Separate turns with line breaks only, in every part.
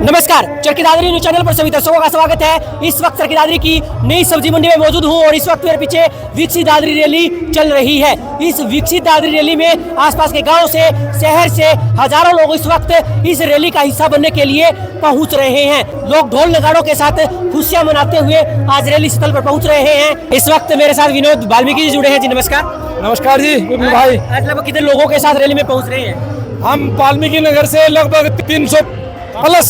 नमस्कार, Charkhi Dadri news channel पर सभी दर्शकों का स्वागत है। इस वक्त चरखी दादरी की नई सब्जी मंडी में मौजूद हूं और इस वक्त मेरे पीछे विकसित दादरी रैली चल रही है। इस विकसित दादरी रैली में आसपास के गांव से, शहर से हजारों लोग इस वक्त इस रैली का हिस्सा बनने के लिए पहुंच रहे हैं। लोग ढोल नगाड़ों के साथ खुशियां मनाते हुए आज रैली स्थल पर पहुंच रहे हैं। इस वक्त मेरे साथ विनोद वाल्मीकि जी जुड़े हैं। जी नमस्कार।
नमस्कार जी विपुल भाई।
आज लगभग कितने लोगों के साथ रैली में पहुंच रहे हैं?
हम वाल्मीकि नगर से लगभग 300 प्लस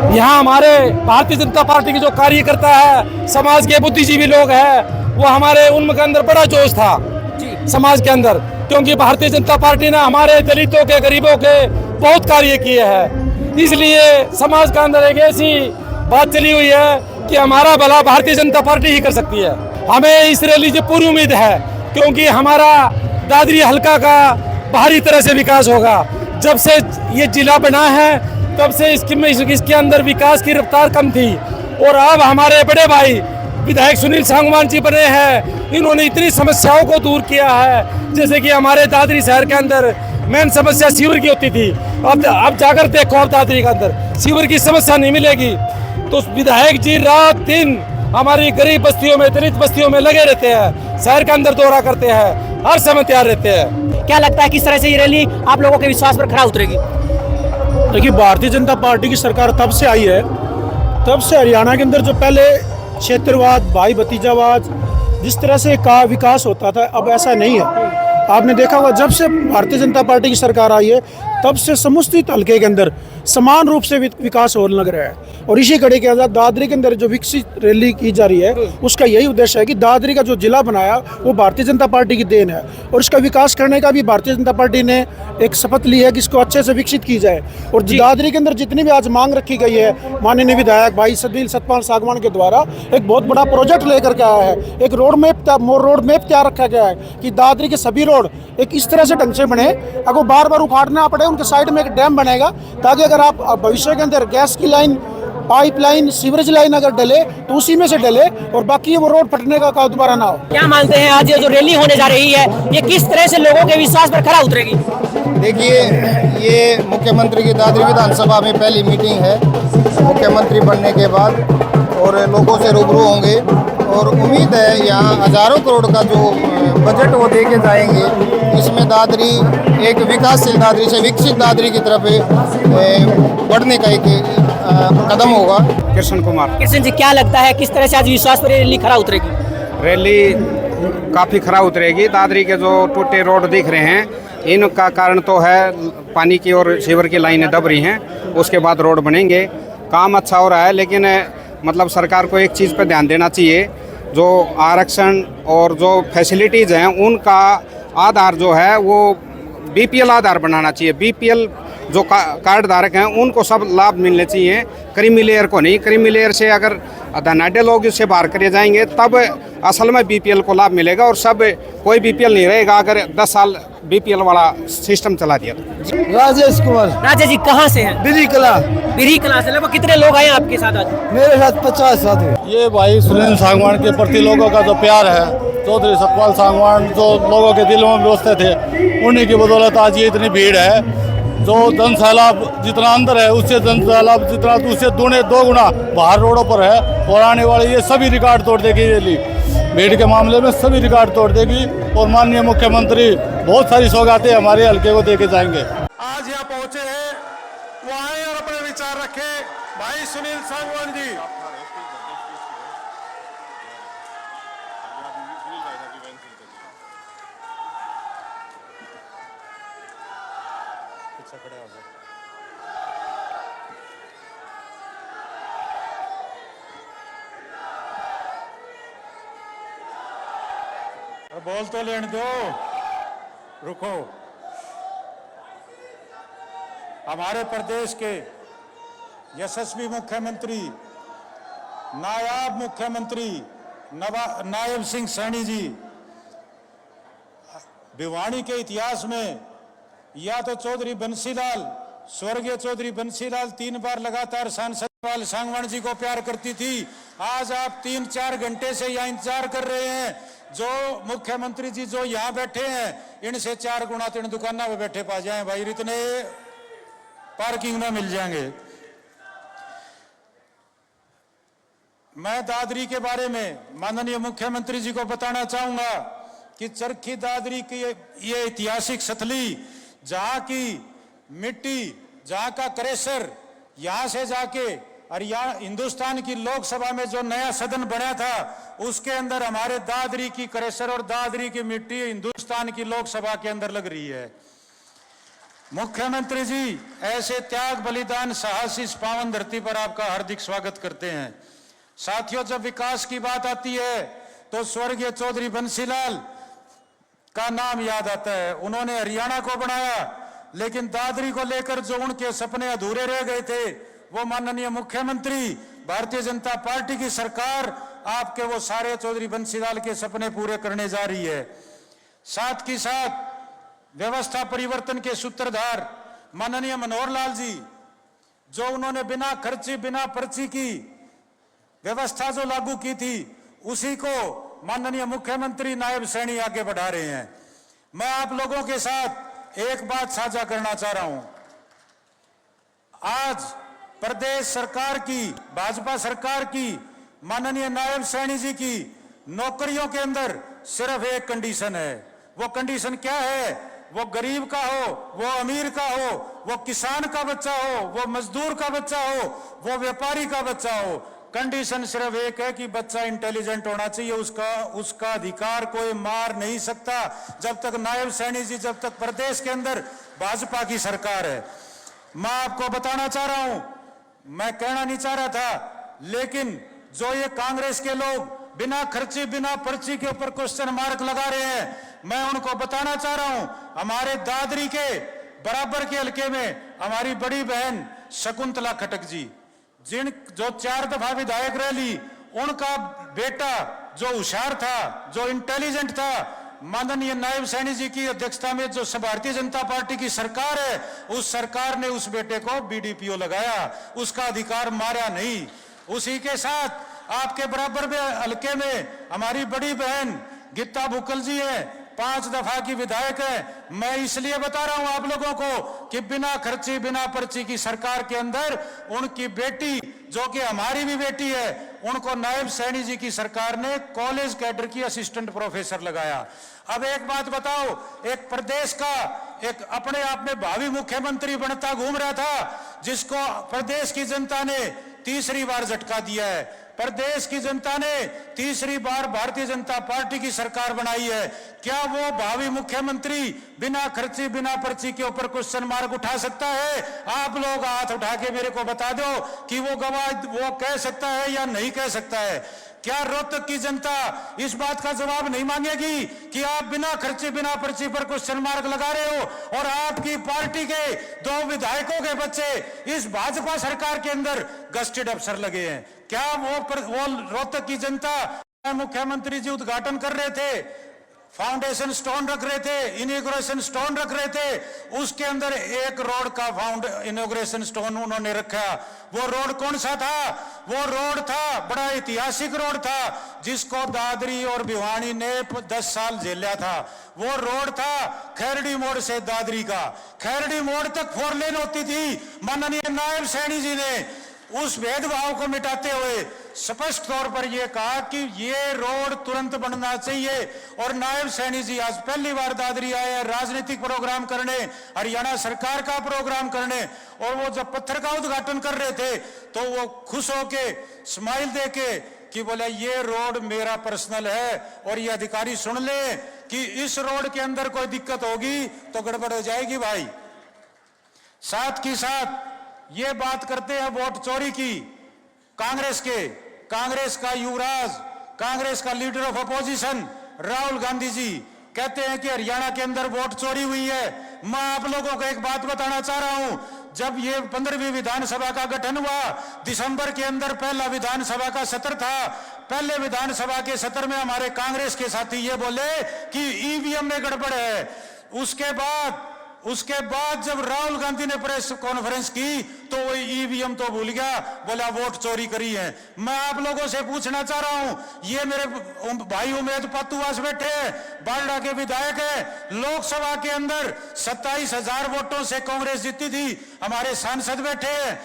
यहाँ हमारे भारतीय जनता पार्टी के जो कार्यकर्ता है, समाज के बुद्धिजीवी लोग हैं, वो हमारे उनके अंदर बड़ा जोश था समाज के अंदर, क्योंकि भारतीय जनता पार्टी ने हमारे दलितों के, गरीबों के बहुत कार्य किए हैं। इसलिए समाज के अंदर एक ऐसी बात चली हुई है कि हमारा भला भारतीय जनता पार्टी ही कर सकती है। हमें इस रैली से पूरी उम्मीद है, क्योंकि हमारा दादरी हल्का का बाहरी तरह से विकास होगा। जब से ये जिला बना है तब से इसके अंदर विकास की रफ्तार कम थी, और अब हमारे बड़े भाई विधायक सुनील सांगवान जी बने हैं। इन्होंने इतनी समस्याओं को दूर किया है, जैसे कि हमारे दादरी शहर के अंदर मेन समस्या सीवर की होती थी। अब जाकर देखो, अब दादरी के अंदर सीवर की समस्या नहीं मिलेगी। तो विधायक जी रात दिन हमारी गरीब बस्तियों में, दलित बस्तियों में लगे रहते हैं, शहर के अंदर दौरा करते हैं, हर समय तैयार रहते हैं।
क्या लगता है किस तरह से ये रैली आप लोगों के विश्वास पर खरा उतरेगी?
देखिए, भारतीय जनता पार्टी की सरकार तब से आई है, तब से हरियाणा के अंदर जो पहले क्षेत्रवाद, भाई भतीजावाद, जिस तरह से का विकास होता था, अब ऐसा नहीं है। आपने देखा होगा, जब से भारतीय जनता पार्टी की सरकार आई है तब से समुचित हल्के के अंदर समान रूप से विकास होने लग रहा है। और इसी कड़ी के अंदर दादरी के अंदर जो विकसित रैली की जा रही है, उसका यही उद्देश्य है कि दादरी का जो जिला बनाया वो भारतीय जनता पार्टी की देन है, और इसका विकास करने का भी भारतीय जनता पार्टी ने एक शपथ ली है कि इसको अच्छे से विकसित की जाए। और दादरी के अंदर जितनी भी आज मांग रखी गई है, माननीय विधायक भाई सुनील सांगवान के द्वारा एक बहुत बड़ा प्रोजेक्ट लेकर के आया है। एक रोड मैप तैयार रखा गया है कि दादरी के सभी रोड एक इस तरह से ढंग से बने, अगर बार बार उखाड़ना पड़े, उनके साइड में एक डैम बनेगा, ताकि अगर आप भविष्य के अंदर गैस की लाइन, पाइपलाइन, सीवरेज लाइन अगर डले तो उसी में से डले, और बाकी वो रोड फटने का दोबारा ना हो।
क्या मानते हैं आज ये जो रैली होने जा रही है, ये किस तरह से लोगों के विश्वास पर खरा उतरेगी?
देखिए, ये मुख्यमंत्री की दादरी विधानसभा में पहली मीटिंग है मुख्यमंत्री बनने के बाद, और लोगों से रूबरू होंगे, और उम्मीद है यहाँ हजारों करोड़ का जो बजट वो दे के जाएंगे। इसमें दादरी एक विकासशील दादरी से विकसित दादरी की तरफ बढ़ने का एक कदम होगा।
कृष्ण कुमार।
कृष्ण जी, क्या लगता है किस तरह से आज विश्वास पर रैली खरा उतरेगी?
रैली काफ़ी खरा उतरेगी। दादरी के जो टूटे रोड दिख रहे हैं, इनका कारण तो है पानी की और सीवर की लाइनें दब रही हैं, उसके बाद रोड बनेंगे। काम अच्छा हो रहा है, लेकिन मतलब सरकार को एक चीज़ पर ध्यान देना चाहिए, जो आरक्षण और जो फैसिलिटीज़ हैं उनका आधार जो है वो बीपीएल आधार बनाना चाहिए। बीपीएल जो कार्ड धारक हैं उनको सब लाभ मिलने चाहिए, क्रीमी लेयर को नहीं। क्रीमी लेयर से अगर धनाढ़ लोग इससे बाहर करे जाएंगे तब असल में बीपीएल को लाभ मिलेगा, और सब कोई बीपीएल नहीं रहेगा अगर 10 साल बीपीएल वाला सिस्टम चला दिया तो।
राजेश कुमार।
राजेश जी, कहाँ से हैं?
बिरी कला।
बिरी कला से। लगभग कितने लोग आए आपके साथ आज?
मेरे साथ 50 साथी।
ये भाई सुनील सांगवान के प्रति लोगों का जो प्यार है, चौधरी सतपाल सांगवान जो लोगों के दिलों में बसते थे, उन्हीं की बदौलत आज ये इतनी भीड़ है। जो जन सैलाब जितना अंदर है, उससे जन सैलाब जितना उससे दो गुना बाहर रोडों पर है, और आने वाले ये सभी रिकॉर्ड तोड़ देगी रैली। भीड़ के मामले में सभी रिकॉर्ड तोड़ देगी, और माननीय मुख्यमंत्री बहुत सारी सौगातें हमारे हल्के को देके जाएंगे।
आज यहाँ पहुंचे हैं, वो आए और अपने विचार रखे। भाई सुनील सांगवान जी। बोल तो लेने दो, रुको। हमारे प्रदेश के यशस्वी मुख्यमंत्री, नायाब मुख्यमंत्री नायब सिंह सैनी जी, भिवानी के इतिहास में या तो चौधरी बंसीलाल, स्वर्गीय चौधरी बंसीलाल 3 बार लगातार सांसद सांगवान जी को प्यार करती थी। आज आप 3-4 घंटे से यहाँ इंतजार कर रहे हैं। जो मुख्यमंत्री जी जो यहाँ बैठे हैं, इनसे 4 गुना 3 दुकाना पे बैठे पा जाए भाई। इतने पार्किंग में मिल जाएंगे। मैं दादरी के बारे में माननीय मुख्यमंत्री जी को बताना चाहूंगा कि चरखी दादरी की ये ऐतिहासिक स्थली, जहां की मिट्टी, जहां का क्रेशर, यहां से जाके और यहाँ हिंदुस्तान की लोकसभा में जो नया सदन बना था, उसके अंदर हमारे दादरी की क्रेशर और दादरी की मिट्टी हिंदुस्तान की लोकसभा के अंदर लग रही है। मुख्यमंत्री जी, ऐसे त्याग, बलिदान, साहस इस पावन धरती पर आपका हार्दिक स्वागत करते हैं। साथियों, जब विकास की बात आती है तो स्वर्गीय चौधरी बंसीलाल का नाम याद आता है। उन्होंने हरियाणा को बनाया, लेकिन दादरी को लेकर जो उनके सपने अधूरे रह गए थे, वो माननीय मुख्यमंत्री, भारतीय जनता पार्टी की सरकार आपके वो सारे चौधरी बंसीलाल के सपने पूरे करने जा रही है। साथ ही साथ व्यवस्था परिवर्तन के सूत्रधार माननीय मनोहर लाल जी, जो उन्होंने बिना खर्ची, बिना पर्ची की व्यवस्था जो लागू की थी, उसी को माननीय मुख्यमंत्री नायब सैनी आगे बढ़ा रहे हैं। मैं आप लोगों के साथ एक बात साझा करना चाह रहा हूं। आज प्रदेश सरकार की, भाजपा सरकार की, माननीय नायब सैनी जी की नौकरियों के अंदर सिर्फ एक कंडीशन है। वो कंडीशन क्या है? वो गरीब का हो, वो अमीर का हो, वो किसान का बच्चा हो, वो मजदूर का बच्चा हो, वो व्यापारी का बच्चा हो, कंडीशन सिर्फ एक है कि बच्चा इंटेलिजेंट होना चाहिए। उसका अधिकार कोई मार नहीं सकता जब तक नायब सैनी जी, जब तक प्रदेश के अंदर भाजपा की सरकार है। मैं आपको बताना चाह रहा हूं, मैं कहना नहीं चाह रहा था, लेकिन जो ये कांग्रेस के लोग बिना खर्ची, बिना पर्ची के ऊपर क्वेश्चन मार्क लगा रहे हैं, मैं उनको बताना चाह रहा हूं, हमारे दादरी के बराबर के हल्के में हमारी बड़ी बहन शकुंतला खटक जी, जो 4 दफा विधायक रह ली, उनका बेटा जो होशियार था, जो इंटेलिजेंट था, माननीय नायब सैनी जी की अध्यक्षता में जो भारतीय जनता पार्टी की सरकार है, उस सरकार ने उस बेटे को बीडीपीओ लगाया, उसका अधिकार मारा नहीं। उसी के साथ आपके बराबर में हल्के में हमारी बड़ी बहन गीता बुक्कल जी है, 5 दफा की विधायक है। मैं इसलिए बता रहा हूं आप लोगों को कि बिना खर्ची, बिना पर्ची की सरकार के अंदर उनकी बेटी, जो कि हमारी भी बेटी है, उनको नायब सैनी जी की सरकार ने कॉलेज कैडर की असिस्टेंट प्रोफेसर लगाया। अब एक बात बताओ, एक प्रदेश का एक अपने आप में भावी मुख्यमंत्री बनता घूम रहा था, जिसको प्रदेश की जनता ने तीसरी बार झटका दिया है, प्रदेश की जनता ने तीसरी बार भारतीय जनता पार्टी की सरकार बनाई है, क्या वो भावी मुख्यमंत्री बिना खर्ची, बिना पर्ची के ऊपर क्वेश्चन मार्क उठा सकता है? आप लोग हाथ उठा के मेरे को बता दो कि वो गवाह वो कह सकता है या नहीं कह सकता है। क्या रोहतक की जनता इस बात का जवाब नहीं मांगेगी कि आप बिना खर्चे, बिना पर्ची पर क्वेश्चन मार्क लगा रहे हो और आपकी पार्टी के 2 विधायकों के बच्चे इस भाजपा सरकार के अंदर गस्टेड अफसर लगे हैं? क्या वो रोहतक की जनता, मुख्यमंत्री जी उद्घाटन कर रहे थे, फाउंडेशन स्टोन रख रहे थे, इनॉग्रेशन स्टोन रख रहे थे, उसके अंदर एक रोड का इनॉग्रेशन स्टोन उन्होंने रखा। वो रोड कौन सा था? वो रोड था, बड़ा ऐतिहासिक रोड था, जिसको दादरी और भिवानी ने 10 साल झेला था। वो रोड था खैरड़ी मोड़ से दादरी का, खैरड़ी मोड़ तक 4 लेन होती थी। माननीय नायब सैनी जी ने उस भेदभाव को मिटाते हुए स्पष्ट तौर पर यह कहा कि ये रोड तुरंत बनना चाहिए। और नायब सैनी जी आज पहली बार दादरी आए हैं राजनीतिक प्रोग्राम करने, हरियाणा सरकार का प्रोग्राम करने, और वो जब पत्थर का उद्घाटन कर रहे थे तो वो खुश होके स्माइल देके कि बोले ये रोड मेरा पर्सनल है, और ये अधिकारी सुन ले कि इस रोड के अंदर कोई दिक्कत होगी तो गड़बड़ हो जाएगी भाई। साथ ही साथ ये बात करते हैं वोट चोरी की, कांग्रेस का युवराज, कांग्रेस का leader of opposition Rahul Gandhi ji कहते हैं कि हरियाणा के अंदर वोट चोरी हुई है। मैं आप लोगों को एक बात बताना चाह रहा हूं, जब ये 15वीं विधानसभा का गठन हुआ, दिसंबर के अंदर पहला विधानसभा का सत्र था। पहले विधानसभा के सत्र में हमारे कांग्रेस के साथी ये बोले कि ईवीएम में गड़बड़ है। उसके बाद उसके बाद जब राहुल गांधी ने प्रेस कॉन्फ्रेंस की तो वो ईवीएम तो भूल गया, बोला वोट चोरी करी है। मैं आप लोगों से पूछना चाह रहा हूं, ये मेरे भाई उमेद पातुवास बैठे हैं, बारडा के विधायक है, लोकसभा के अंदर 27,000 वोटों से कांग्रेस जीती थी, हमारे सांसद बैठे हैं,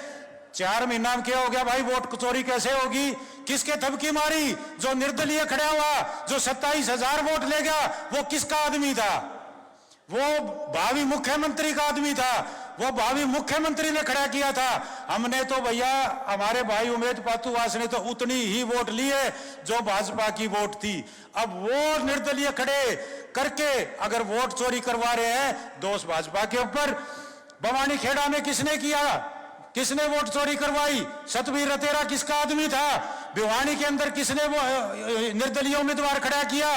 4 महीना में क्या हो गया भाई, वोट चोरी कैसे होगी? किसके थपकी मारी? जो निर्दलीय खड़ा हुआ, जो 27,000 वोट ले गया, वो किसका आदमी था? वो भावी मुख्यमंत्री का आदमी था, वो भावी मुख्यमंत्री ने खड़ा किया था। हमने तो भैया, हमारे भाई उमेद पातुवास ने तो उतनी ही वोट लिए जो भाजपा की वोट थी। अब वो निर्दलीय खड़े करके अगर वोट चोरी करवा रहे हैं, दोष भाजपा के ऊपर। भवानी खेड़ा में किसने किया? किसने वोट चोरी करवाई? सतबीर रतेरा किसका आदमी था? भिवानी के अंदर किसने वो निर्दलीय उम्मीदवार खड़ा किया?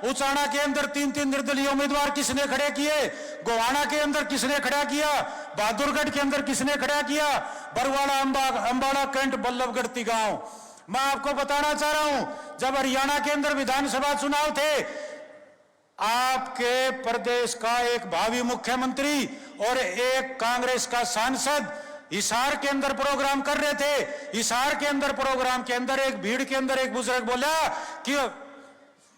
उचाना के अंदर 3-3 निर्दलीय उम्मीदवार किसने खड़े किए? गोवाना के अंदर किसने खड़ा किया? बहादुरगढ़ के अंदर किसने खड़ा किया? बरवाड़ा, अंबाड़ा, कैंट, बल्लभगढ़, तिगांव। मैं आपको बताना चाह रहा हूं, जब हरियाणा के अंदर विधानसभा चुनाव थे, आपके प्रदेश का एक भावी मुख्यमंत्री और एक कांग्रेस का सांसद हिसार के अंदर प्रोग्राम कर रहे थे। हिसार के अंदर प्रोग्राम के अंदर एक भीड़ के अंदर एक बुजुर्ग बोला कि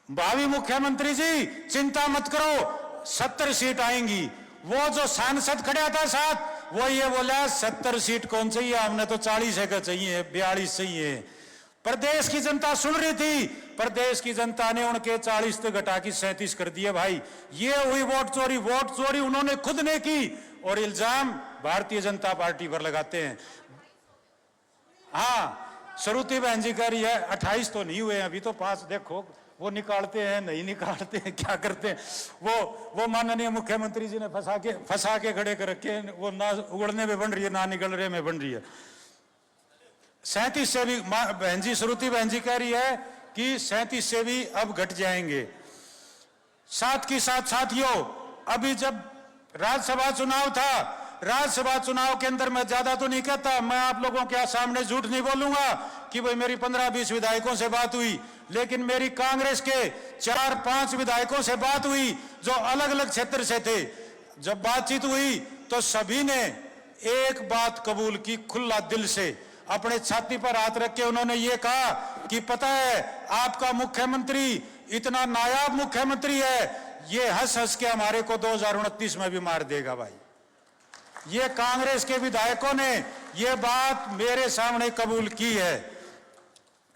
भावी मुख्यमंत्री जी चिंता मत करो, 70 सीट आएंगी। वो जो सांसद खड़ा था साथ, वो ये बोला 70 सीट कौन चाहिए, हमने तो 40 का चाहिए, 42 चाहिए। प्रदेश की जनता सुन रही थी, प्रदेश की जनता ने उनके 40 तक घटा के 37 कर दिए। भाई ये हुई वोट चोरी। वोट चोरी उन्होंने खुद ने की और इल्जाम भारतीय जनता पार्टी पर लगाते हैं। हाँ, श्रुति बहन जी कह रही है 28 तो नहीं हुए, अभी तो 5। देखो वो निकालते हैं, नहीं निकालते हैं, क्या करते हैं। वो माननीय मुख्यमंत्री जी ने फंसा के खड़े कर रखे, वो ना उगड़ने में बन रही है, ना निकलने में बन रही है। 37 से भी बहन जी, श्रुति बहन जी कह रही है कि 37 से भी अब घट जाएंगे। साथ ही साथ साथियों, अभी जब राज्यसभा चुनाव था, राज्यसभा चुनाव के अंदर मैं ज्यादा तो नहीं कहता, मैं आप लोगों के सामने झूठ नहीं बोलूंगा कि भाई मेरी 15-20 विधायकों से बात हुई, लेकिन मेरी कांग्रेस के 4-5 विधायकों से बात हुई जो अलग अलग क्षेत्र से थे। जब बातचीत हुई तो सभी ने एक बात कबूल की, खुला दिल से अपने छाती पर हाथ रख के उन्होंने ये कहा कि पता है आपका मुख्यमंत्री इतना नायाब मुख्यमंत्री है, ये हंस हंस के हमारे को 2029 में भी मार देगा। भाई ये कांग्रेस के विधायकों ने ये बात मेरे सामने कबूल की है।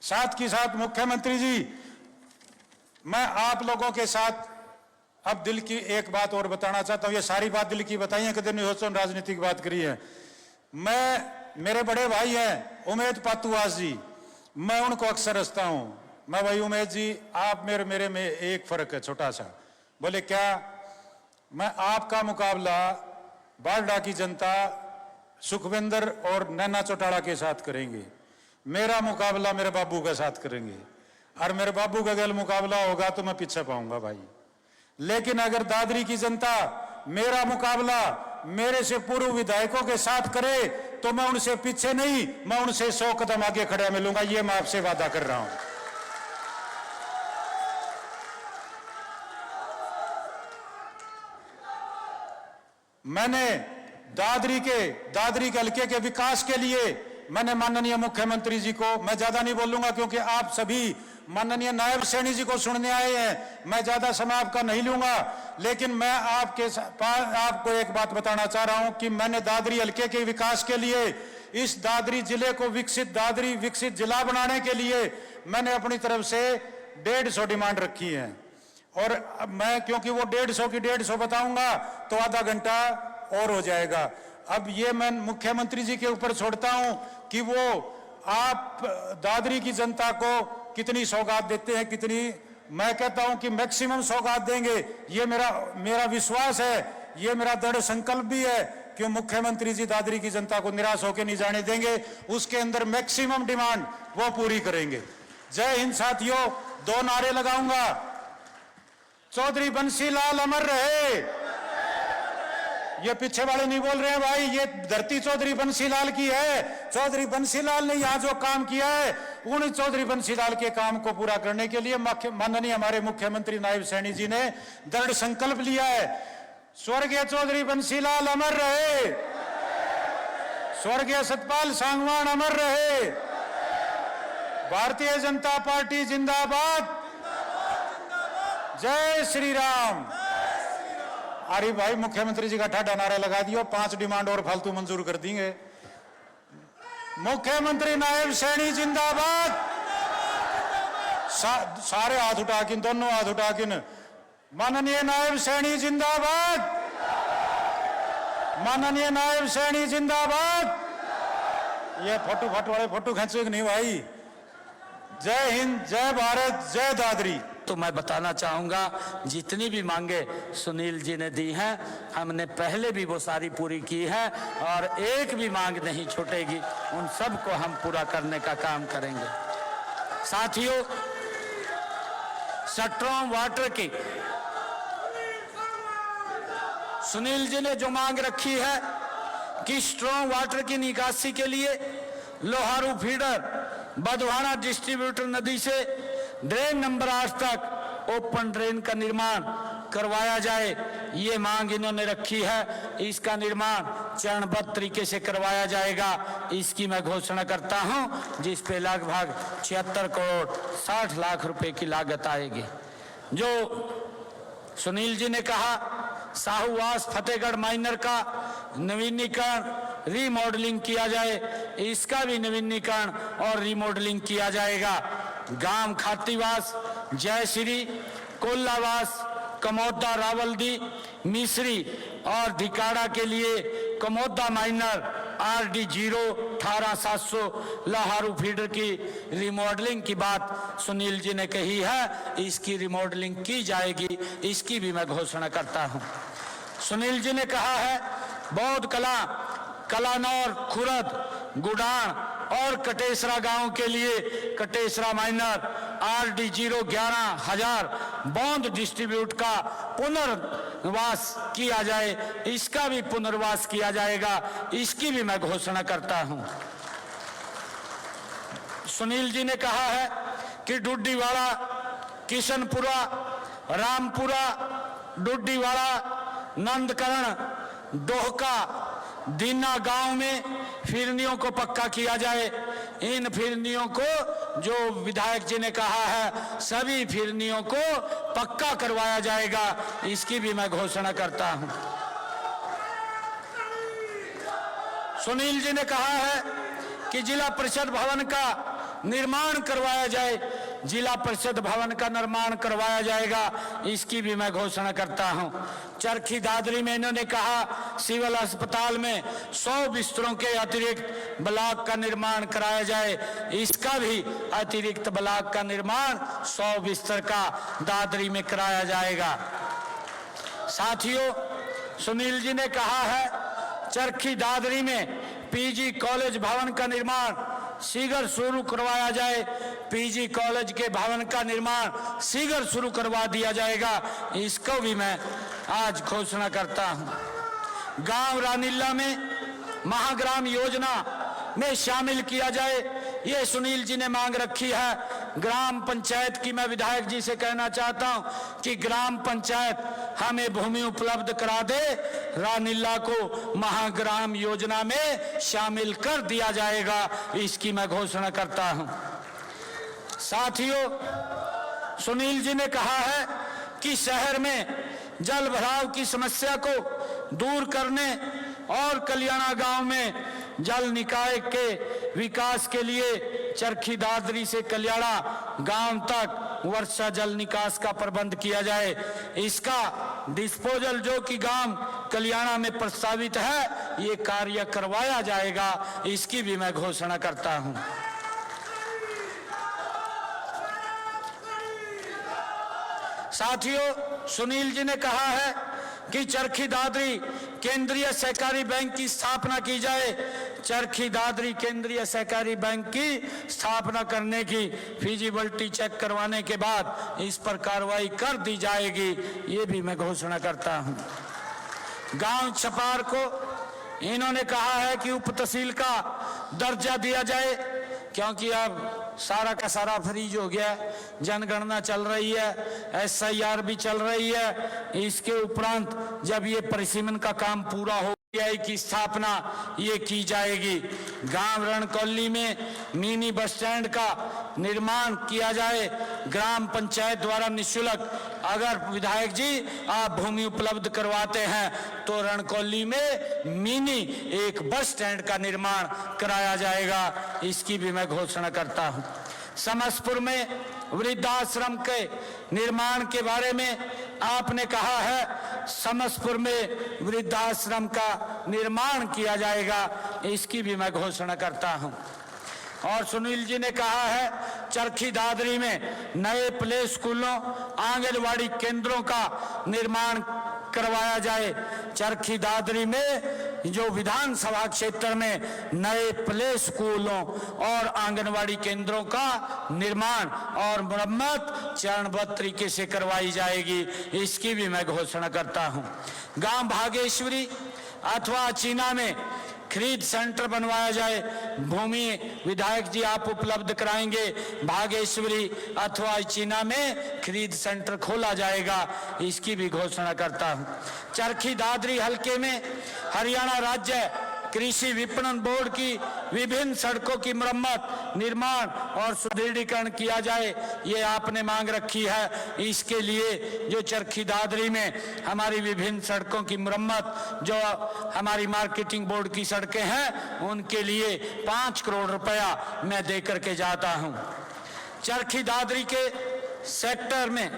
साथ ही साथ मुख्यमंत्री जी, मैं आप लोगों के साथ अब दिल की एक बात और बताना चाहता हूं। ये सारी बात दिल की बताई है, कदम नहीं राजनीतिक बात करी है। मेरे बड़े भाई हैं उमेद पातुवास जी, मैं उनको अक्सर हंसता हूं। मैं भाई उमेद जी, आप मेरे में एक फर्क है छोटा सा। बोले क्या? मैं आपका मुकाबला बारडा की जनता सुखविंदर और नैना चौटाला के साथ करेंगे, मेरा मुकाबला मेरे बाबू के साथ करेंगे, और मेरे बाबू का अगर मुकाबला होगा तो मैं पीछे पाऊंगा भाई। लेकिन अगर दादरी की जनता मेरा मुकाबला मेरे से पूर्व विधायकों के साथ करे तो मैं उनसे पीछे नहीं, मैं उनसे 100 कदम आगे खड़ा मिलूंगा, ये मैं आपसे वादा कर रहा हूं। मैंने दादरी के हल्के के विकास के लिए मैंने माननीय मुख्यमंत्री जी को, मैं ज्यादा नहीं बोलूंगा क्योंकि आप सभी माननीय नायब सैनी जी को सुनने आए हैं, मैं ज्यादा समय आपका नहीं लूंगा। लेकिन मैं आपको एक बात बताना चाह रहा हूं कि मैंने दादरी हल्के के विकास के लिए, इस दादरी जिले को विकसित जिला बनाने के लिए मैंने अपनी तरफ से 150 डिमांड रखी है। और मैं क्योंकि वो 150 की 150 बताऊंगा तो आधा घंटा और हो जाएगा। अब ये मैं मुख्यमंत्री जी के ऊपर छोड़ता हूं कि वो आप दादरी की जनता को कितनी सौगात देते हैं, कितनी। मैं कहता हूं कि मैक्सिमम सौगात देंगे, ये मेरा विश्वास है, ये मेरा दृढ़ संकल्प भी है कि मुख्यमंत्री जी दादरी की जनता को निराश होकर नहीं जाने देंगे। उसके अंदर मैक्सिमम डिमांड वो पूरी करेंगे। जय हिंद साथियों। 2 नारे लगाऊंगा, चौधरी बंसीलाल अमर रहे। ये पीछे वाले नहीं बोल रहे हैं भाई, ये धरती चौधरी बंसीलाल की है। चौधरी बंसीलाल ने यहां जो काम किया है, उन चौधरी बंसीलाल के काम को पूरा करने के लिए माननीय हमारे मुख्यमंत्री नायब सैनी जी ने दृढ़ संकल्प लिया है। स्वर्गीय चौधरी बंसीलाल अमर रहे, स्वर्गीय सतपाल सांगवान अमर रहे, भारतीय जनता पार्टी जिंदाबाद, जय श्री राम। अरे भाई मुख्यमंत्री जी का ठाडा नारा लगा दियो, 5 डिमांड और फालतू मंजूर कर देंगे। मुख्यमंत्री नायब सैनी जिंदाबाद। सारे हाथ उठा के, दोनों हाथ उठा के, माननीय नायब सैनी जिंदाबाद, माननीय नायब सैनी जिंदाबाद। ये फोटो वाले फोटो खींचो कि नहीं भाई? जय हिंद, जय भारत, जय दादरी।
तो मैं बताना चाहूँगा जितनी भी मांगे सुनील जी ने दी हैं, हमने पहले भी वो सारी पूरी की है और एक भी मांग नहीं छूटेगी, उन सब को हम पूरा करने का काम करेंगे। साथियों, स्ट्रॉन्ग वाटर की सुनील जी ने जो मांग रखी है कि स्ट्रॉन्ग वाटर की निकासी के लिए लोहारू फीडर बदवाना डिस्ट्रीब्यूटर नदी से ड्रेन नंबर 8 तक ओपन ड्रेन का निर्माण करवाया जाए, ये मांग इन्होंने रखी है। इसका निर्माण चरणबद्ध तरीके से करवाया जाएगा, इसकी मैं घोषणा करता हूं, जिस पे लगभग 76 करोड़ 60 लाख रुपए की लागत आएगी। जो सुनील जी ने कहा साहूवास फतेहगढ़ माइनर का नवीनीकरण रीमॉडलिंग किया जाए, इसका भी नवीनीकरण और रीमॉडलिंग किया जाएगा। गांव खातीवास, जयश्री, कोल्लावास, कमौदा, रावलदी, मिश्री और धिकाड़ा के लिए Kamauda minor RD 0 18700 Loharu feeder की रिमॉडलिंग की बात सुनील जी ने कही है, इसकी रिमॉडलिंग की जाएगी, इसकी भी मैं घोषणा करता हूं। सुनील जी ने कहा है बौद्ध कला, कलानौर, खुरद, गुडान और कटेसरा गांव के लिए कटेसरा माइनर RD 0 11,000 बौद्ध डिस्ट्रीब्यूट का पुनर्वास किया जाए, इसका भी पुनर्वास किया जाएगा, इसकी भी मैं घोषणा करता हूं। सुनील जी ने कहा है कि डुड्डीवाड़ा, किशनपुरा, रामपुरा, डुड्डीवाड़ा, नंदकरण, डोहका, दीना गांव में फिरनियों को पक्का किया जाए। इन फिरनियों को जो विधायक जी ने कहा है सभी फिरनियों को पक्का करवाया जाएगा, इसकी भी मैं घोषणा करता हूं। सुनील जी ने कहा है कि जिला परिषद भवन का निर्माण करवाया जाए, जिला परिषद भवन का निर्माण करवाया जाएगा, इसकी भी मैं घोषणा करता हूं। चरखी दादरी में इन्होंने कहा सिविल अस्पताल में 100 बिस्तरों के अतिरिक्त ब्लॉक का निर्माण कराया जाए, इसका भी अतिरिक्त ब्लॉक का निर्माण 100 बिस्तर का दादरी में कराया जाएगा। साथियों, सुनील जी ने कहा है चरखी दादरी में PG कॉलेज भवन का निर्माण शीघ्र शुरू करवाया जाए, PG कॉलेज के भवन का निर्माण शीघ्र शुरू करवा दिया जाएगा, इसको भी मैं आज घोषणा करता हूं। गांव रानीला में महाग्राम योजना में शामिल किया जाए, ये सुनील जी ने मांग रखी है। ग्राम पंचायत की मैं विधायक जी से कहना चाहता हूं कि ग्राम पंचायत हमें भूमि उपलब्ध करा दे, रानीला को महाग्राम योजना में शामिल कर दिया जाएगा, इसकी मैं घोषणा करता हूं। साथियों, सुनील जी ने कहा है कि शहर में जल भराव की समस्या को दूर करने और कल्याणा गांव में जल निकाय के विकास के लिए चरखी दादरी से कल्याणा गांव तक वर्षा जल निकास का प्रबंध किया जाए, इसका डिस्पोजल जो कि गांव कल्याणा में प्रस्तावित है, ये कार्य करवाया जाएगा, इसकी भी मैं घोषणा करता हूं। साथियों, सुनील जी ने कहा है कि चरखी दादरी केंद्रीय सहकारी बैंक की स्थापना की जाए, चरखी दादरी केंद्रीय सहकारी बैंक की स्थापना करने की फिजिबिलिटी चेक करवाने के बाद इस पर कार्रवाई कर दी जाएगी, ये भी मैं घोषणा करता हूं। गांव छपार को इन्होंने कहा है कि उप तहसील का दर्जा दिया जाए, क्योंकि अब सारा का सारा फ्रीज हो गया है। जनगणना चल रही है, SIR भी चल रही है। इसके उपरांत जब ये परिसीमन का काम पूरा हो की स्थापना ये की जाएगी। गांव रणकौली में मिनी बस स्टैंड का निर्माण किया जाए, ग्राम पंचायत द्वारा निःशुल्क। अगर विधायक जी आप भूमि उपलब्ध करवाते हैं तो रणकौली में मिनी एक बस स्टैंड का निर्माण कराया जाएगा, इसकी भी मैं घोषणा करता हूं। समस्तपुर में वृद्धाश्रम के निर्माण के बारे में आपने कहा है, समस्तपुर में वृद्धाश्रम का निर्माण किया जाएगा, इसकी भी मैं घोषणा करता हूं। और सुनील जी ने कहा है चरखी दादरी में नए प्ले स्कूलों, आंगनवाड़ी केंद्रों का निर्माण करवाया जाए। चरखी दादरी में जो विधानसभा क्षेत्र में नए प्ले स्कूलों और आंगनवाड़ी केंद्रों का निर्माण और मरम्मत चरणबद्ध तरीके से करवाई जाएगी, इसकी भी मैं घोषणा करता हूं। गांव भागेश्वरी अथवा चीना में खरीद सेंटर बनवाया जाए। भूमि विधायक जी आप उपलब्ध कराएंगे, भागेश्वरी अथवा चीना में खरीद सेंटर खोला जाएगा, इसकी भी घोषणा करता हूं। चरखी दादरी हलके में हरियाणा राज्य कृषि विपणन बोर्ड की विभिन्न सड़कों की मरम्मत, निर्माण और सुदृढ़ीकरण किया जाए, ये आपने मांग रखी है। इसके लिए जो चरखी दादरी में हमारी विभिन्न सड़कों की मरम्मत, जो हमारी मार्केटिंग बोर्ड की सड़कें हैं, उनके लिए 5 करोड़ रुपया मैं दे करके जाता हूं। चरखी दादरी के सेक्टर में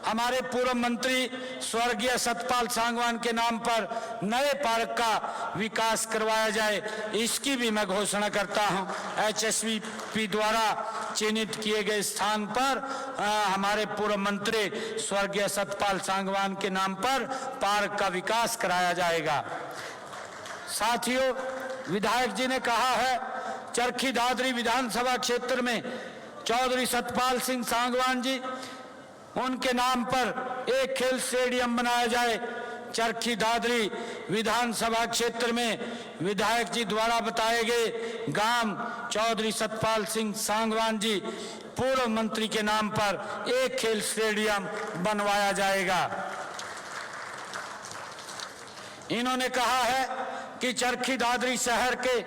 हमारे पूर्व मंत्री स्वर्गीय सतपाल सांगवान के नाम पर नए पार्क का विकास करवाया जाए, इसकी भी मैं घोषणा करता हूं। HSVP द्वारा चिन्हित किए गए स्थान पर हमारे पूर्व मंत्री स्वर्गीय सतपाल सांगवान के नाम पर पार्क का विकास कराया जाएगा। साथियों, विधायक जी ने कहा है चरखी दादरी विधानसभा क्षेत्र में चौधरी सतपाल सिंह सांगवान जी, उनके नाम पर एक खेल स्टेडियम बनाया जाए। चरखी दादरी विधानसभा क्षेत्र में विधायक जी द्वारा बताए गए गांव चौधरी सतपाल सिंह सांगवान जी पूर्व मंत्री के नाम पर एक खेल स्टेडियम बनवाया जाएगा। इन्होंने कहा है कि चरखी दादरी शहर के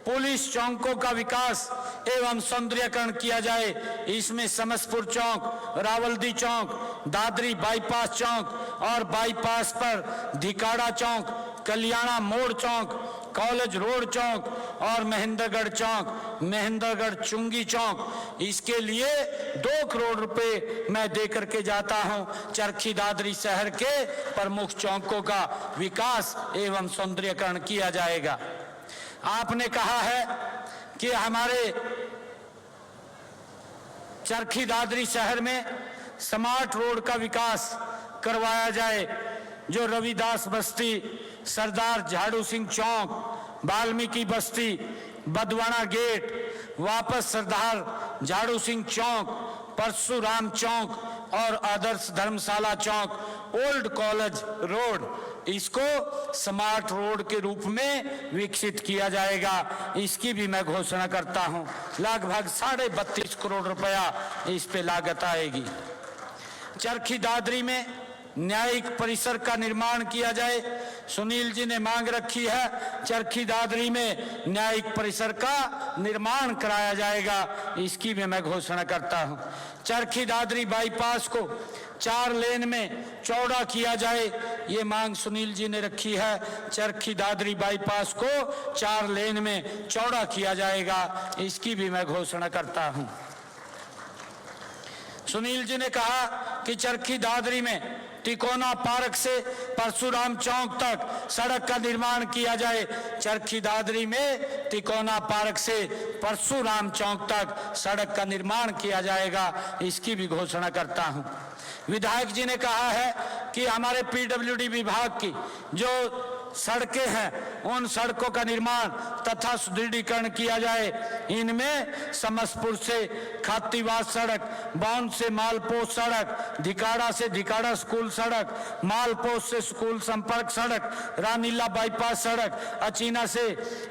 पुलिस चौकों का विकास एवं सौंदर्यीकरण किया जाए। इसमें समस्तपुर चौक, रावलदी चौक, दादरी बाईपास चौक और बाईपास पर धिकाड़ा चौक, कल्याणा मोड़ चौक, कॉलेज रोड चौक और महेंद्रगढ़ चौक, महेंद्रगढ़ चुंगी चौक, इसके लिए 2 करोड़ रुपए मैं दे करके जाता हूं। चरखी दादरी शहर के प्रमुख चौकों का विकास एवं सौंदर्यीकरण किया जाएगा। आपने कहा है कि हमारे चरखी दादरी शहर में स्मार्ट रोड का विकास करवाया जाए, जो रविदास बस्ती, सरदार झाड़ू सिंह चौक, वाल्मीकि बस्ती, बदवाना गेट, वापस सरदार झाड़ू सिंह चौक, परशुराम चौक और आदर्श धर्मशाला चौक, ओल्ड कॉलेज रोड, इसको स्मार्ट रोड के रूप में विकसित किया जाएगा, इसकी भी मैं घोषणा करता हूं। लगभग 32.5 करोड़ रुपया इस पे लागत आएगी। चरखी दादरी में न्यायिक परिसर का निर्माण किया जाए। सुनील जी ने मांग रखी है चरखी दादरी में न्यायिक परिसर का निर्माण कराया जाएगा, इसकी भी मैं घोषणा करता हूं। चरखी दादरी बाईपास को 4 लेन में चौड़ा किया जाए, ये मांग सुनील जी ने रखी है। चरखी दादरी बाईपास को 4 लेन में चौड़ा किया जाएगा, इसकी भी मैं घोषणा करता हूं। सुनील जी ने कहा कि चरखी दादरी में तिकोना पार्क से परशुराम चौक तक सड़क का निर्माण किया जाए। चरखी दादरी में तिकोना पार्क से परशुराम चौक तक सड़क का निर्माण किया जाएगा, इसकी भी घोषणा करता हूं। विधायक जी ने कहा है कि हमारे PWD विभाग की जो सड़कें हैं उन सड़कों का निर्माण तथा सुदृढ़ीकरण किया जाए। इनमें समस्तपुर से खातीवास सड़क, बाउंड से मालपोस्ट सड़क, धिकाड़ा से धिकाड़ा स्कूल सड़क, मालपोस्ट से स्कूल संपर्क सड़क, रानीला बाईपास सड़क, अचीना से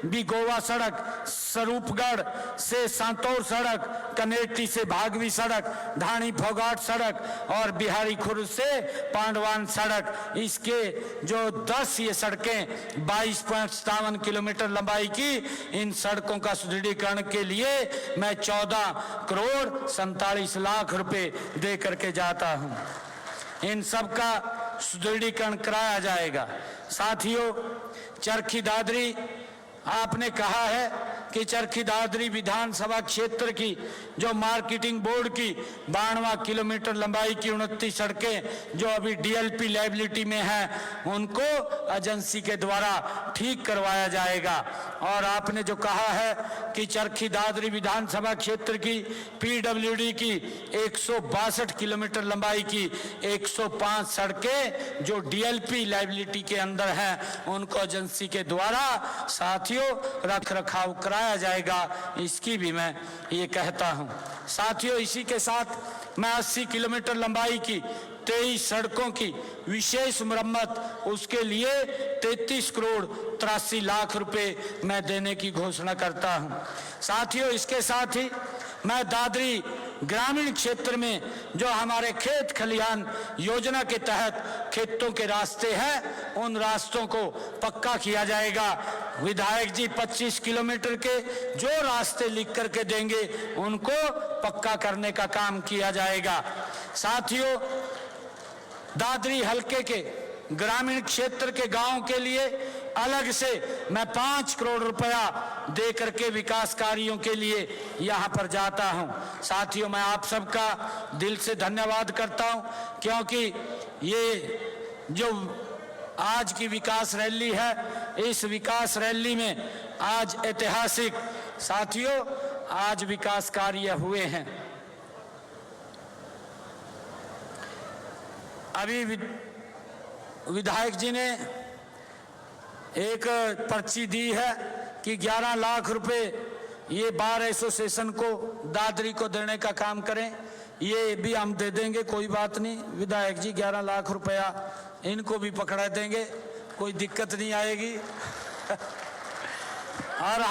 बिगोवा सड़क, स्वरूपगढ़ से सांतौर सड़क, कनेटी से भागवी सड़क, धानी फोगाट सड़क और बिहारी खुर्द से पांडवान सड़क। इसके जो 10 ये सड़कें 22.57 किलोमीटर लंबाई की, इन सड़कों का सुदृढ़ीकरण के लिए मैं 14 करोड़ 47 लाख रुपए दे करके जाता हूं। इन सब का सुदृढ़ीकरण कराया जाएगा। साथियों, चरखी दादरी, आपने कहा है कि चरखी दादरी विधानसभा क्षेत्र की जो मार्केटिंग बोर्ड की 92 किलोमीटर लंबाई की 29 सड़कें जो अभी डीएलपी लायबिलिटी में हैं, उनको एजेंसी के द्वारा ठीक करवाया जाएगा। और आपने जो कहा है कि चरखी दादरी विधानसभा क्षेत्र की पीडब्ल्यूडी की 162 किलोमीटर लंबाई की 105 सड़कें जो डीएलपी लायबिलिटी के अंदर हैं, उनको एजेंसी के द्वारा साथियों रख रखाव कराया जाएगा। इसकी भी मैं ये कहता हूं। साथियों, इसी के साथ मैं 80 किलोमीटर लंबाई की 23 सड़कों की विशेष मरम्मत, उसके लिए 33 करोड़ 83 लाख रुपए मैं देने की घोषणा करता हूं। साथियों, इसके साथ ही मैं दादरी ग्रामीण क्षेत्र में जो हमारे खेत खलिहान योजना के तहत खेतों के रास्ते हैं, उन रास्तों को पक्का किया जाएगा। विधायक जी 25 किलोमीटर के जो रास्ते लिख करके देंगे, उनको पक्का करने का काम किया जाएगा। साथियों, दादरी हलके के ग्रामीण क्षेत्र के गांव के लिए अलग से मैं 5 करोड़ रुपया दे करके विकास कार्यों के लिए यहां पर जाता हूं। साथियों, मैं आप सबका दिल से धन्यवाद करता हूं, क्योंकि ये जो आज की विकास रैली है, इस विकास रैली में आज ऐतिहासिक साथियों आज विकास कार्य हुए हैं। अभी विधायक जी ने एक पर्ची दी है कि 11 लाख रुपए ये बार एसोसिएशन को दादरी को देने का काम करें। ये भी हम दे देंगे, कोई बात नहीं। विधायक जी 11 लाख रुपया इनको भी पकड़ा देंगे, कोई दिक्कत नहीं आएगी। और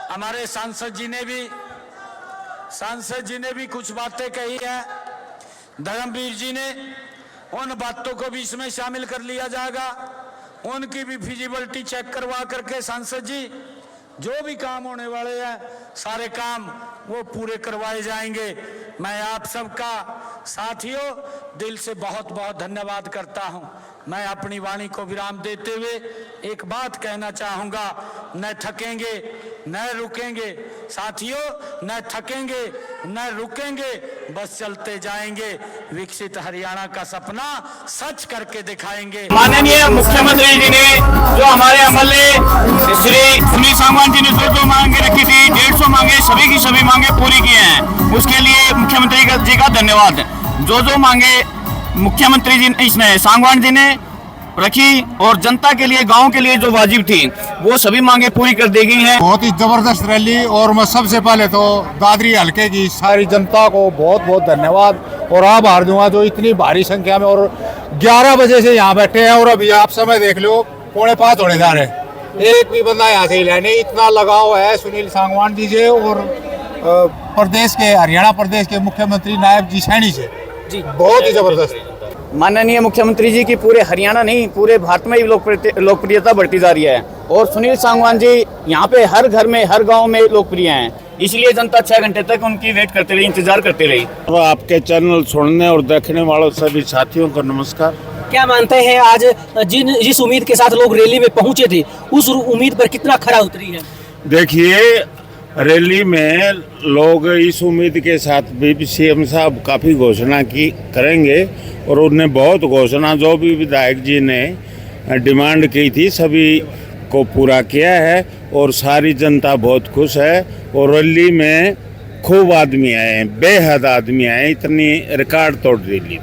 हमारे सांसद जी ने भी कुछ बातें कही है। धर्मवीर जी ने उन बातों को भी इसमें शामिल कर लिया जाएगा। उनकी भी फिजिबिलिटी चेक करवा करके सांसद जी जो भी काम होने वाले हैं, सारे काम वो पूरे करवाए जाएंगे। मैं आप सबका साथियों दिल से बहुत बहुत धन्यवाद करता हूं। मैं अपनी वाणी को विराम देते हुए एक बात कहना चाहूंगा, न थकेंगे न रुकेंगे साथियों, न थकेंगे न रुकेंगे, बस चलते जाएंगे। विकसित हरियाणा का सपना सच करके दिखाएंगे।
माननीय मुख्यमंत्री जी ने जो हमारे एमएलए श्री सुनील सांगवान जी ने जो मांगे रखी थी, 150 मांगे, सभी की सभी मांगे पूरी की हैं। उसके लिए मुख्यमंत्री जी का धन्यवाद। जो मांगे मुख्यमंत्री जी इसने सांगवान जी ने रखी और जनता के लिए, गांव के लिए जो वाजिब थी, वो सभी मांगे पूरी कर दी गई हैं।
बहुत ही जबरदस्त रैली, और मैं सबसे पहले तो दादरी हलके की सारी जनता को बहुत बहुत धन्यवाद और आभार दूंगा, जो इतनी भारी संख्या में और 11 बजे से यहाँ बैठे हैं। और अभी आप समय देख लो, 4:45 होने जा रहे हैं, एक भी बंदा यहाँ से हिला नहीं। इतना लगाव है सुनील सांगवान जी से और प्रदेश के, हरियाणा प्रदेश के मुख्यमंत्री नायब जी सैनी से, बहुत ही जबरदस्त।
माननीय मुख्यमंत्री जी की पूरे हरियाणा नहीं, पूरे भारत में ही लोकप्रियता बढ़ती जा रही है। और सुनील सांगवान जी यहाँ पे हर घर में, हर गांव में लोकप्रिय हैं, इसलिए जनता 6 घंटे तक उनकी वेट करते रही, इंतजार करते रही।
तो आपके चैनल सुनने और देखने वालों सभी साथियों को नमस्कार।
क्या मानते हैं आज जिस उम्मीद के साथ लोग रैली में पहुंचे थे, उस उम्मीद पर कितना खरा उतरी है?
देखिए, रैली में लोग इस उम्मीद के साथ भी सीएम साहब काफ़ी घोषणा करेंगे, और उन्हें बहुत घोषणा जो भी विधायक जी ने डिमांड की थी सभी को पूरा किया है, और सारी जनता बहुत खुश है। और रैली में खूब आदमी आए हैं, बेहद आदमी आए, इतनी रिकॉर्ड तोड़ रैली।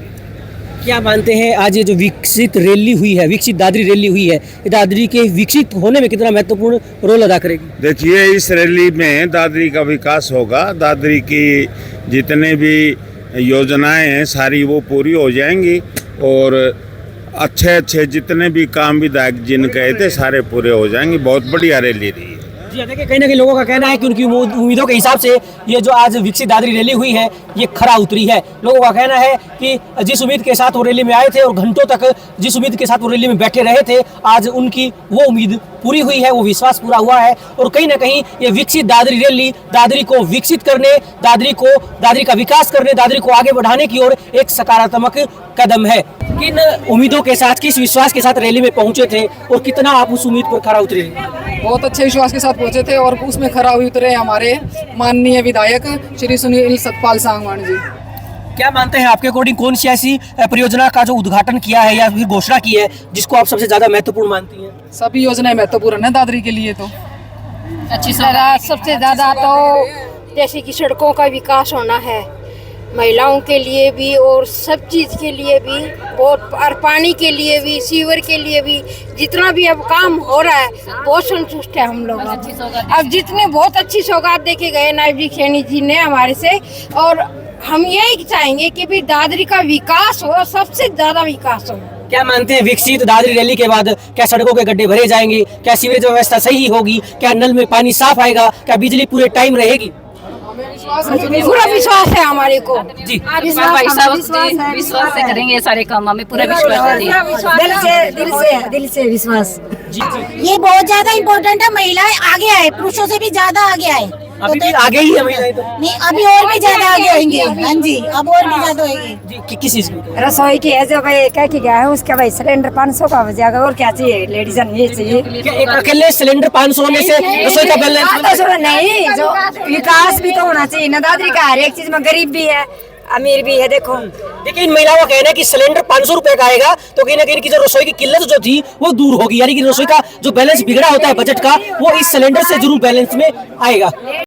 क्या मानते हैं आज ये जो विकसित रैली हुई है, विकसित दादरी रैली हुई है, ये दादरी के विकसित होने में कितना महत्वपूर्ण रोल अदा करेगी?
देखिए, इस रैली में दादरी का विकास होगा। दादरी की जितने भी योजनाएं हैं सारी वो पूरी हो जाएंगी और अच्छे अच्छे जितने भी काम विधायक जी ने कहे थे सारे पूरे हो जाएंगे। बहुत बढ़िया रैली रही है।
जी देखिए, कहीं ना कहीं लोगों का कहना है कि उनकी उम्मीदों के हिसाब से ये जो आज विकसित दादरी रैली हुई है ये खरा उतरी है। लोगों का कहना है कि जिस उम्मीद के साथ वो रैली में आए थे और घंटों तक जिस उम्मीद के साथ वो रैली में बैठे रहे थे, आज उनकी वो उम्मीद पूरी हुई है, वो विश्वास पूरा हुआ है। और कहीं ना कहीं ये विकसित दादरी रैली दादरी को विकसित करने, दादरी का विकास करने, दादरी को आगे बढ़ाने की ओर एक सकारात्मक कदम है। किन उम्मीदों के साथ, किस विश्वास के साथ रैली में पहुंचे थे और कितना आप उस उम्मीद पर खरा उतरे?
बहुत अच्छे विश्वास के साथ पहुंचे थे और उसमें खरा हुए उतरे हमारे माननीय विधायक श्री सुनील सतपाल सांगवान जी।
क्या मानते हैं आपके अकॉर्डिंग कौन सी ऐसी परियोजना का जो उद्घाटन किया है या फिर घोषणा की है जिसको आप सबसे ज्यादा महत्वपूर्ण मानती हैं?
सभी योजनाएं महत्वपूर्ण है दादरी के लिए। तो
अच्छी सबसे ज्यादा तो जैसे कि सड़कों का विकास होना है, महिलाओं के लिए भी और सब चीज़ के लिए भी बहुत, और पानी के लिए भी, सीवर के लिए भी, जितना भी अब काम हो रहा है बहुत संतुष्ट है हम लोग। अब जितने बहुत अच्छी सौगात देके गए नायब सैनी जी ने हमारे से, और हम यही चाहेंगे कि भी दादरी का विकास हो, सबसे ज्यादा विकास हो।
क्या मानते हैं विकसित दादरी रैली के बाद क्या सड़कों के गड्ढे भरे जाएंगे? क्या सीवरेज व्यवस्था सही होगी? क्या नल में पानी साफ आएगा? क्या बिजली पूरे टाइम रहेगी?
पूरा विश्वास है हमारे को
जी।
विश्वास
से करेंगे ये सारे काम, हमें पूरा विश्वास है।
दिल से विश्वास।
जी जी।
ये बहुत ज्यादा इम्पोर्टेंट है, महिलाएं आगे आए, पुरुषों से भी ज्यादा आगे आए।
अभी भी आगे ही है महिलाएं तो?
नहीं, अभी और भी ज्यादा आगे होंगे। हाँ जी, अब और भी ज्यादा होंगे।
किस चीज की?
रसोई की है जो भाई कह के गया है उसका भाई सिलेंडर 500 का हो जाएगा, और क्या चाहिए लेडीज ये चाहिए।
एक अकेले सिलेंडर 500 में से रसोई का बैलेंस
नहीं, जो विकास भी तो होना चाहिए ना दादरी का। हर एक चीज में गरीब भी है, अमीर भी है। देखो
देखिए, इन महिलाओं का कहना है कि सिलेंडर 500 रुपए का आएगा तो कहीं ना कहीं की जो रसोई की किल्लत जो थी वो दूर होगी, यानी कि रसोई का जो बैलेंस बिगड़ा होता है बजट का वो इस सिलेंडर से जरूर बैलेंस में आएगा।